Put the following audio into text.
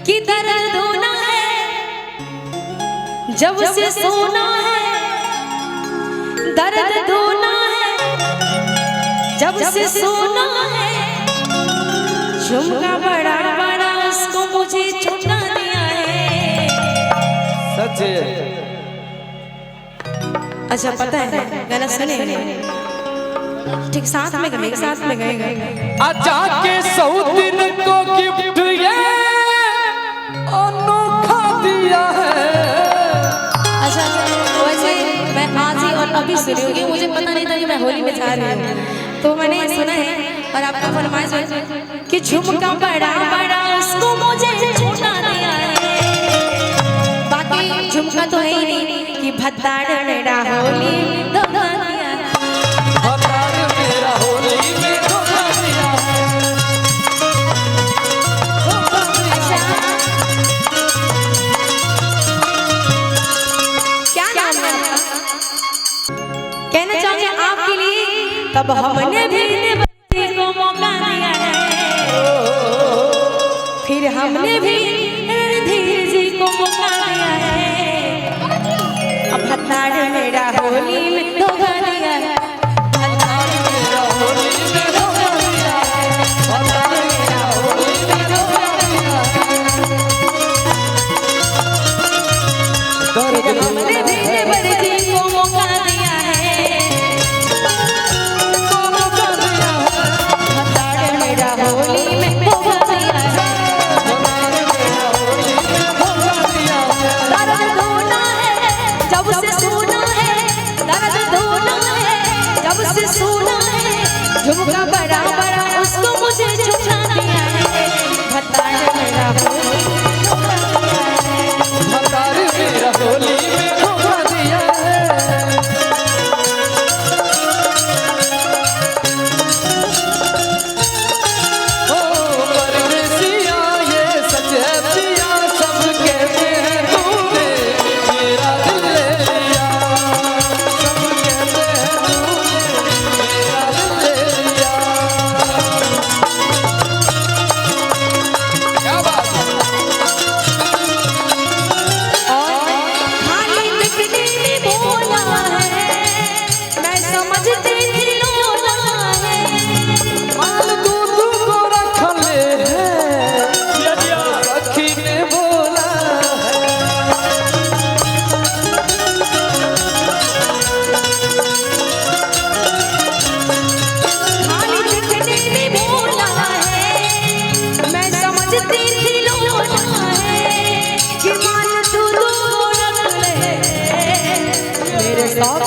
कि दर्द होना है जब से सोना है, दर्द होना है जब से सोना है। झुमका बड़ा बड़ा उसको मुझे छुटा दिया है। सच है। अच्छा पता है गाना सुने ठीक साथ में गए आजा के सौदिन को गिफ्ट ये अनोखा दिया है। अच्छा वैसे मैं आज ही और अभी सुनी होगी, मुझे पता नहीं था कि मैं होली में जा रही हूँ, तो मैंने सुना है और आपका फरमाइश है कि झुमका बड़ा बड़ा उसको मुझे छुटा दिया है। बाकी झुमका तो है ही नहीं कि भत्ताड़ मेरा होली धोखा दिया, भत्ताड़ मेरा होली में धोखा दिया है। अच्छा क्या नाम है? कहना चाहूंगी आपके लिए तब हमने भी बच्चे को मौका दिया है, फिर हमने भी रणधीर जी को मौका दिया है। अब भत्ताड़ मेरा होली में धोखा दिया है, भत्ताड़ मेरा होली में धोखा दिया है, भत्ताड़ मेरा होली में धोखा दिया है। हमने भी बड़े जी को मौका दिया है, भत्ताड़ मेरा होली में धोखा दिया है। दर्द धोना है जब से सोना है, दर्द धोना है जब से सोना है। झुमका बड़ा बड़ा उसको मुझे छुटा दिया है, भत्ताड़ मेरा होली में धोखा दिया है, भत्ताड़ मेरा होली में धोखा दिया है। ओ परदेसिया ये सच है पिया, सब कहते हैं तूने मेरा दिल ले लिया। सब कहते हैं तूने मेरा दिल ले लिया। क्या बात है। खाली बिकने में बोला है, मैं समझती थी लोला है। माल दूध को रख ले है, सखी ने बोला है। खाली बिकने में बोला है, मैं समझती थी लोला है। कि मान तू रख ले मेरे साथ